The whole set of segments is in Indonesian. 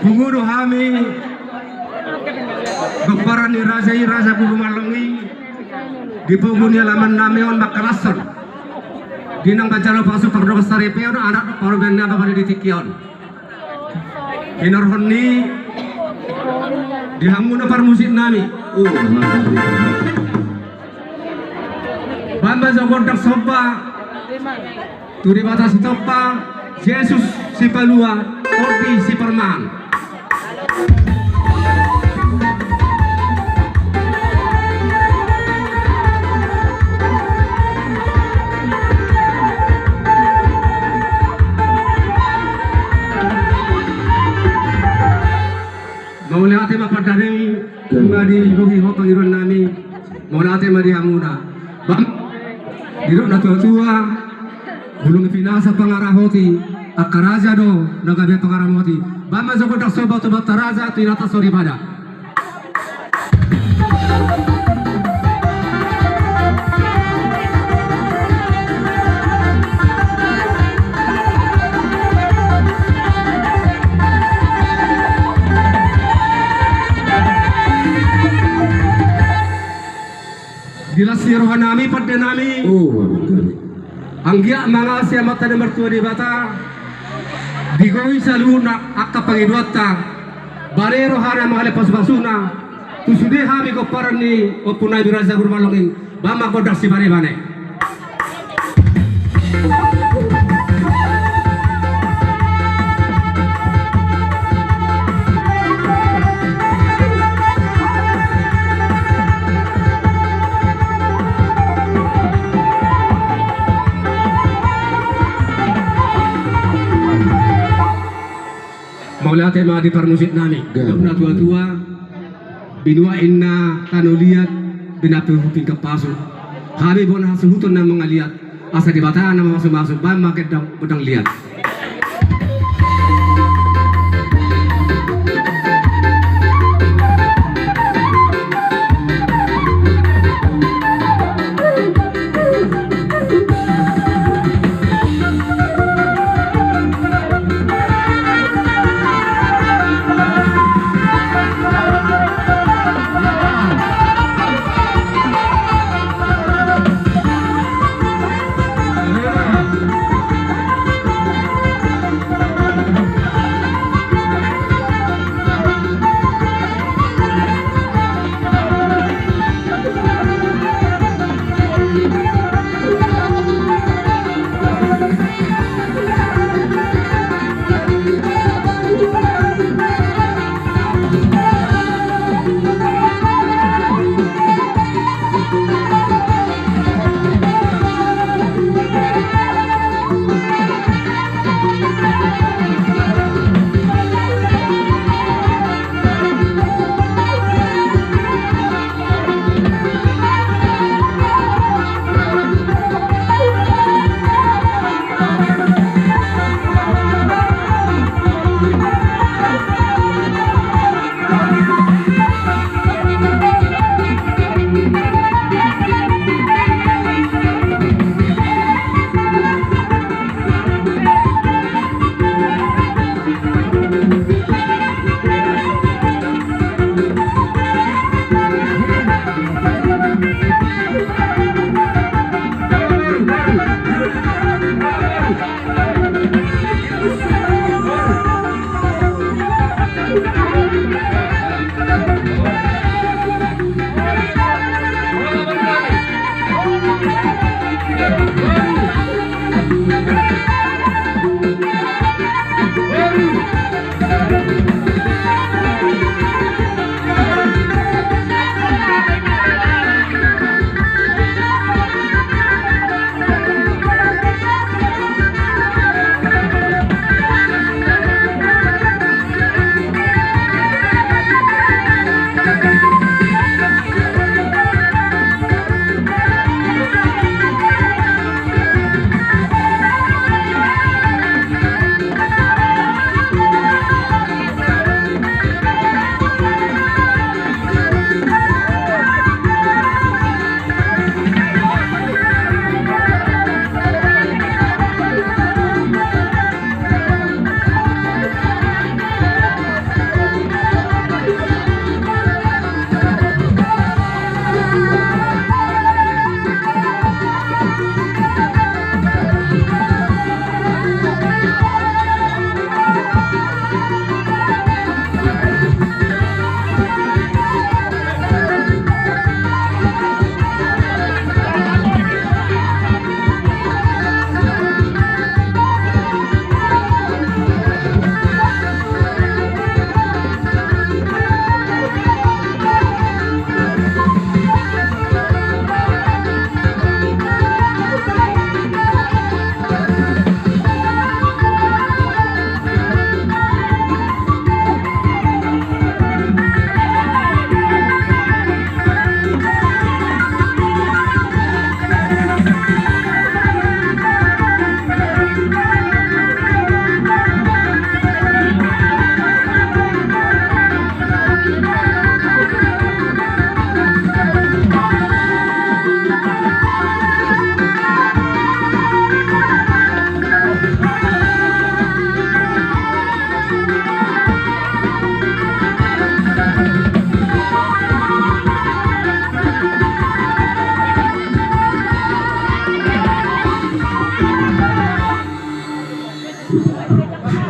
Bungudo hami Geparan ni Raja Bulu Malongi Dipuguni alaman nameon makalason Dinang kajalo pasu pagdo saripeon anak parugan na babali ditikion Inorhoni Dihanguna parmusin nami Bamba Zogondak Soba Turi batas topa Yesus si Palua Ordi si Perman Maula ate mapadari ngadi hobi ho pangiron nami maula ate mari hanguna bam diro na tua bulung pinasa pangarahoti akaraja do nagabe pangaramoti bama zoko tak soba to bataraza tinata sori pada Dilasir nami pada nami. Anggia mga siya mata na mertua di bata. Digoy sa luna akka pangidwata. Barero hara mga lepas basuna. Tusude hami ko paran ni opunay biraza gurmalongin. Bama ko dak si bane. Maulate ma di parmusit nami na tua binua inna tanuliat binapi huping kapaso kami bona hasuhutun na mga liat asa di bataan na masuk ba magedang bedang liat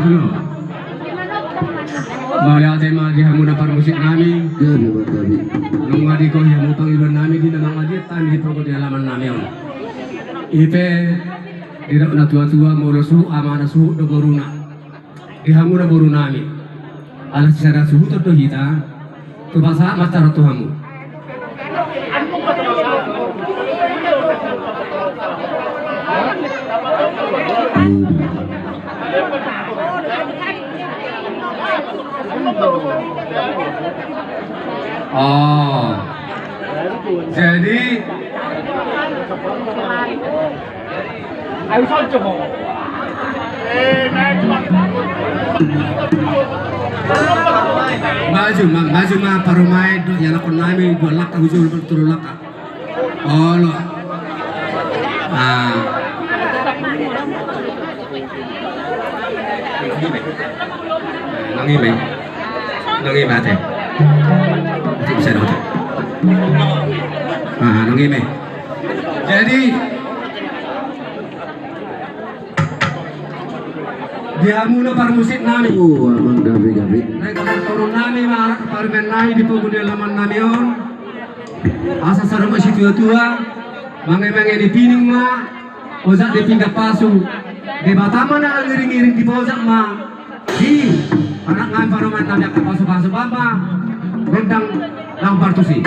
Ano? Bali ate magihan muna para musik namin. Gabi ba gabi? Nung adi ko hiyan mo pang iban namin di na ng adi tan di ko di alaman namin yun. Ipe dira na tua-tua mo su ama na su do boruna. Ihamu na boru namin. Alas sara su to hita. Tu basa matara tu hamu. Oh, jadi maju ma parumai do yana kon nami do lakka hujul berturu lakka. Oh lo. Nangi ate. Itu bisa dong. Nangi me. Jadi dia mula par musik nami. Amang gabi. Naik kapal turun nami malah kapal men nai di pengguna laman nami on. Asa sarang masih tua-tua. Mangai di pining ma. Ozak di pinggir pasu. Di Batama na ang ngiring-ngiring di bawah ma. Di anak ngan paruman nami akan pasu-pasu bama. Gendang lang partusi.